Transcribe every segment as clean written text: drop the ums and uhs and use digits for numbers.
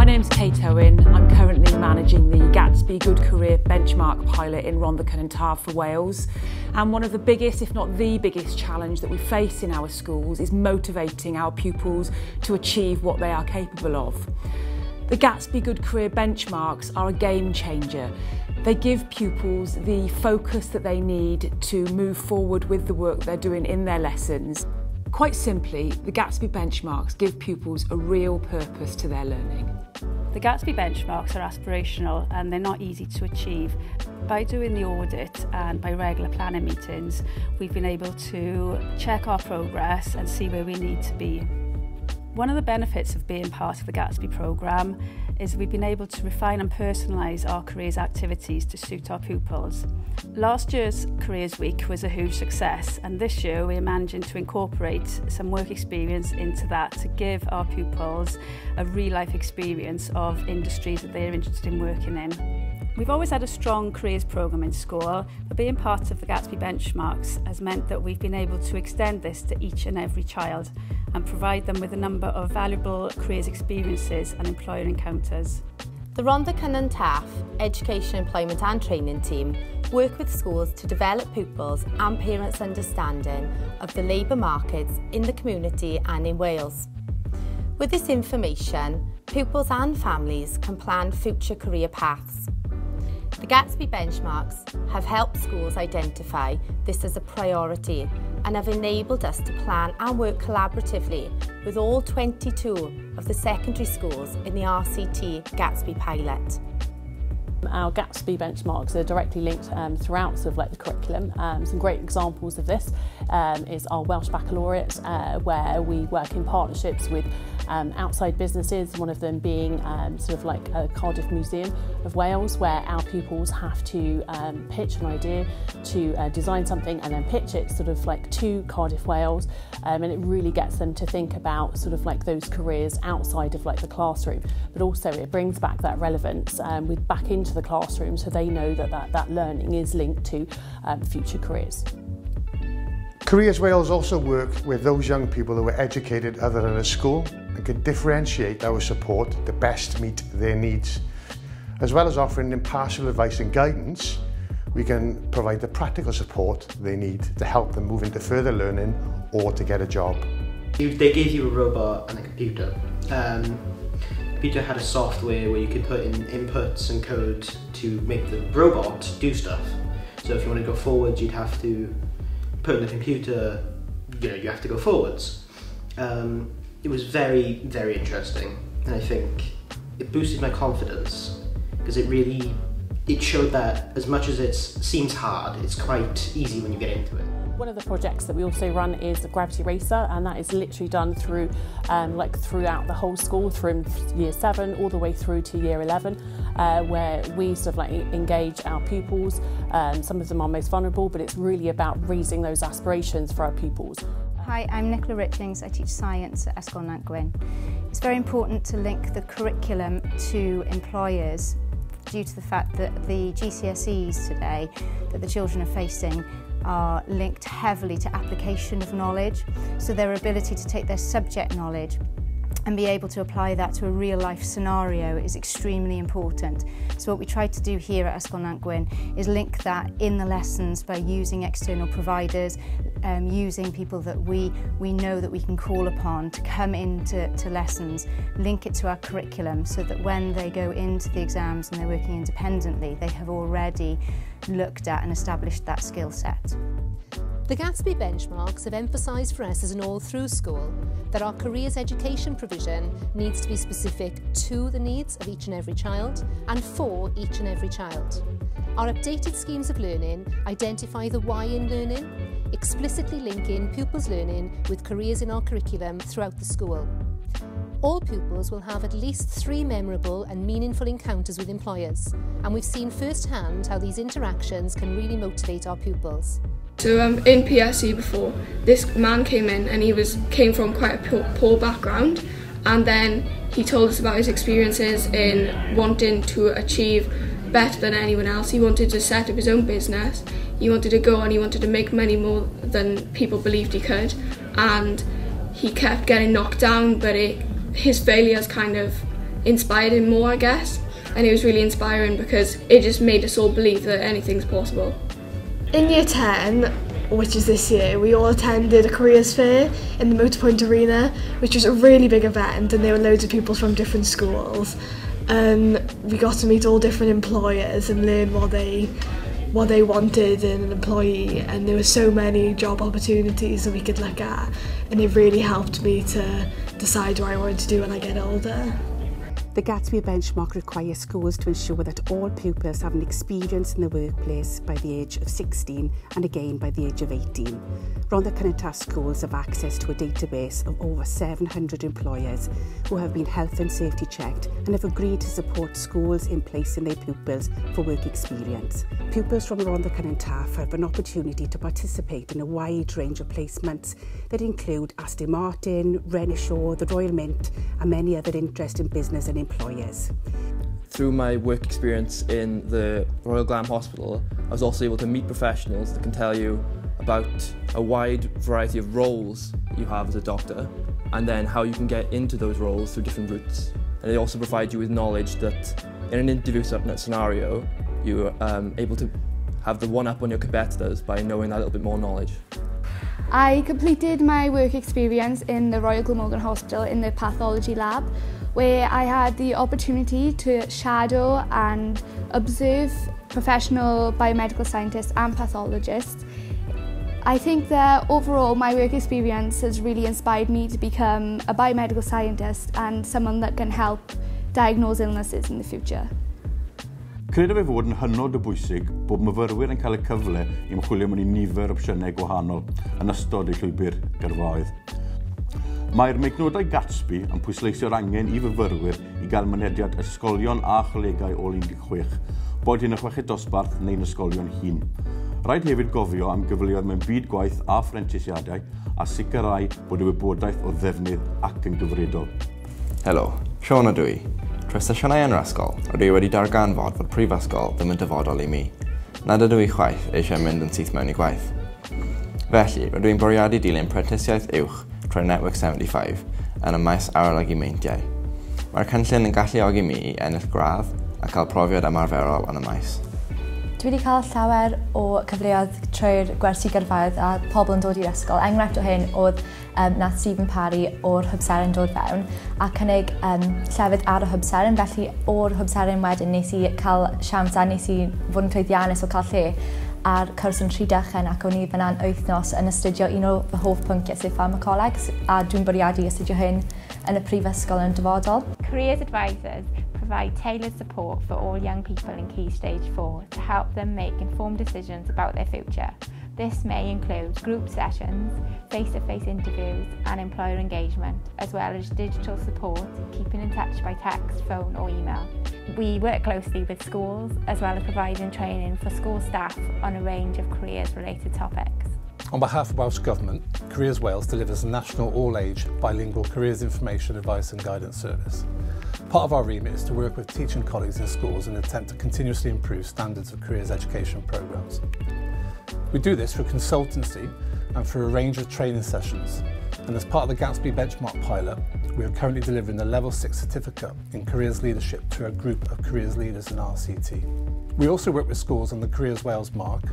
My name's Kate Owen. I'm currently managing the Gatsby Good Career Benchmark pilot in Rhondda Cynon Taf for Wales. And one of the biggest, if not the biggest challenge that we face in our schools is motivating our pupils to achieve what they are capable of. The Gatsby Good Career Benchmarks are a game changer. They give pupils the focus that they need to move forward with the work they're doing in their lessons. Quite simply, the Gatsby Benchmarks give pupils a real purpose to their learning. The Gatsby Benchmarks are aspirational and they're not easy to achieve. By doing the audit and by regular planning meetings, we've been able to check our progress and see where we need to be. One of the benefits of being part of the Gatsby programme is we've been able to refine and personalise our careers activities to suit our pupils. Last year's Careers Week was a huge success, and this year we're managing to incorporate some work experience into that to give our pupils a real-life experience of industries that they're interested in working in. We've always had a strong careers programme in school, but being part of the Gatsby Benchmarks has meant that we've been able to extend this to each and every child and provide them with a number of valuable careers experiences and employer encounters. The Rhondda Cynon Taf Education, Employment and Training team work with schools to develop pupils and parents' understanding of the labour markets in the community and in Wales. With this information, pupils and families can plan future career paths. The Gatsby Benchmarks have helped schools identify this as a priority and have enabled us to plan and work collaboratively with all 22 of the secondary schools in the RCT Gatsby pilot. Our Gatsby benchmarks are directly linked throughout the curriculum. Some great examples of this is our Welsh Baccalaureate, where we work in partnerships with outside businesses, one of them being Cardiff Museum of Wales, where our pupils have to pitch an idea to design something and then pitch it to Cardiff, Wales, and it really gets them to think about those careers outside of the classroom, but also it brings back that relevance back into the classroom, so they know that learning is linked to future careers. Careers Wales also work with those young people who are educated other than at school and can differentiate our support to best meet their needs. As well as offering impartial advice and guidance, we can provide the practical support they need to help them move into further learning or to get a job. They gave you a robot and a computer. Computer had a software where you could put in inputs and code to make the robot do stuff. So if you want to go forwards, you'd have to put in the computer, you have to go forwards. It was very, very interesting, and I think it boosted my confidence because it showed that as much as it seems hard, it's quite easy when you get into it. One of the projects that we also run is the Gravity Racer, and that is literally done through throughout the whole school, from year 7 all the way through to year 11, where we engage our pupils. Some of them are most vulnerable, but it's really about raising those aspirations for our pupils. Hi, I'm Nicola Richings. I teach science at Ysgol Nant Gwyn. It's very important to link the curriculum to employers due to the fact that the GCSEs today that the children are facing are linked heavily to application of knowledge, so their ability to take their subject knowledge and be able to apply that to a real life scenario is extremely important. So what we try to do here at Ysgol Nant Gwyn is link that in the lessons by using external providers, using people that we know that we can call upon to come into lessons, link it to our curriculum so that when they go into the exams and they're working independently, they have already looked at and established that skill set. The Gatsby Benchmarks have emphasised for us as an all-through school that our careers education provision needs to be specific to the needs of each and every child and for each and every child. Our updated schemes of learning identify the why in learning, explicitly linking pupils' learning with careers in our curriculum throughout the school. All pupils will have at least 3 memorable and meaningful encounters with employers, and we've seen firsthand how these interactions can really motivate our pupils. So in PSE before, this man came in and he came from quite a poor background, and then he told us about his experiences in wanting to achieve better than anyone else. He wanted to set up his own business, he wanted to go and he wanted to make money more than people believed he could, and he kept getting knocked down, but his failures kind of inspired him more, I guess. And it was really inspiring because it just made us all believe that anything's possible. In year 10, which is this year, we all attended a careers fair in the Motorpoint Arena, which was a really big event, and there were loads of people from different schools. We got to meet all different employers and learn what they wanted in an employee, and there were so many job opportunities that we could look at, and it really helped me to decide what I wanted to do when I get older. The Gatsby benchmark requires schools to ensure that all pupils have an experience in the workplace by the age of 16 and again by the age of 18. Rhondda Cynon Taf schools have access to a database of over 700 employers who have been health and safety checked and have agreed to support schools in placing their pupils for work experience. Pupils from Rhondda Cynon Taf have an opportunity to participate in a wide range of placements that include Aston Martin, Renishaw, the Royal Mint and many other interesting business and employers. Through my work experience in the Royal Glam Hospital, I was also able to meet professionals that can tell you about a wide variety of roles you have as a doctor and then how you can get into those roles through different routes. And they also provide you with knowledge that in an interview scenario, you're able to have the one-up on your competitors by knowing that little bit more knowledge. I completed my work experience in the Royal Glamorgan Hospital in the pathology lab, where I had the opportunity to shadow and observe professional biomedical scientists and pathologists. I think that overall my work experience has really inspired me to become a biomedical scientist and someone that can help diagnose illnesses in the future. Credu fe fod yn hynod o bwysig bod myfyrwyr yn cael y cyfle i ymchwilio mewn i nifer o opsiynau gwahanol yn ystod eu llwybr gyrfaoedd. Mae'r meignodau Gatsby yn pwysleisio'r angen i fyfyrwyr i gael mynediad ysgolion a cholegau o 16, bod hyn y chweched dosbarth neu'n ysgolion hŷn. Rhaid hefyd gofio am gyfleoedd mewn byd gwaith a phrentisiadau a sicrhau bod y wybodaeth o ddefnydd ac yn gyfredol. Helo, Sean ydw i. Trwy sesiynau yn yr ysgol, rydw i wedi darganfod fod prifysgol ddim yn dyfodol i mi. Nad ydw i chwaith eisiau mynd yn syth mewn i gwaith. Felly, rydw i'n bwriadu dilyn prentisiaeth uwch trwy Network 75 yn y maes arolygu meintiau. Mae'r cynllun yn galluogi mi i ennill gradd a cael profiad ymarferol yn y maes. Dwi wedi cael llawer o cyfleoedd trwy'r gwersi gyrfaoedd a pobl yn dod i'r ysgol. Enghraifft o hyn oedd nath Stephen Parry o'r Hwbseren dod fewn a cynnig llefydd ar y Hwbseren. Felly o'r Hwbseren wedyn nes i cael siawns a nes i fod yn llwyddiannus o cael lle ar cwrs yn Rhydychen ac o'n i fyna'n wythnos yn astudio un o fy hoff pynciau sef pharmacoleg a dwi'n bwriadu astudio hyn yn y prifysgol yn dyfodol. Careers advisors provide tailored support for all young people in Key Stage 4 to help them make informed decisions about their future. This may include group sessions, face-to-face interviews and employer engagement, as well as digital support, keeping in touch by text, phone or email. We work closely with schools, as well as providing training for school staff on a range of careers-related topics. On behalf of Welsh Government, Careers Wales delivers a national all-age bilingual careers information, advice and guidance service. Part of our remit is to work with teaching colleagues in schools in an attempt to continuously improve standards of careers education programmes. We do this through consultancy and through a range of training sessions, and as part of the Gatsby Benchmark pilot, we are currently delivering the Level 6 certificate in careers leadership to a group of careers leaders in RCT. We also work with schools on the Careers Wales Mark,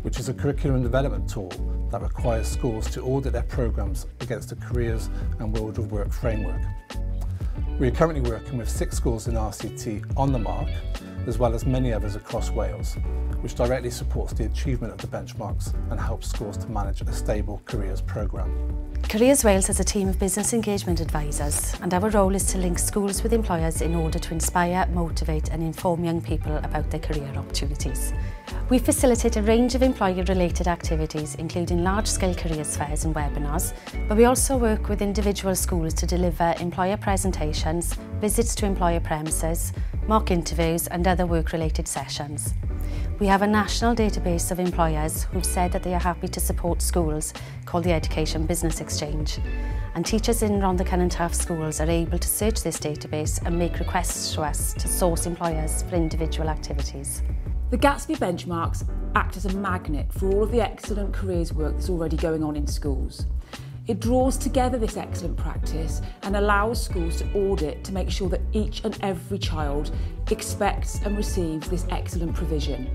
which is a curriculum development tool that requires schools to audit their programmes against the Careers and World of Work framework. We are currently working with 6 schools in RCT on the mark, as well as many others across Wales, which directly supports the achievement of the benchmarks and helps schools to manage a stable careers programme. Careers Wales has a team of business engagement advisors, and our role is to link schools with employers in order to inspire, motivate and inform young people about their career opportunities. We facilitate a range of employer-related activities, including large-scale careers fairs and webinars, but we also work with individual schools to deliver employer presentations, visits to employer premises, mock interviews and other work-related sessions. We have a national database of employers who've said that they are happy to support schools called the Education Business Exchange, and teachers in Rhondda Cynon Taf schools are able to search this database and make requests to us to source employers for individual activities. The Gatsby benchmarks act as a magnet for all of the excellent careers work that's already going on in schools. It draws together this excellent practice and allows schools to audit to make sure that each and every child expects and receives this excellent provision.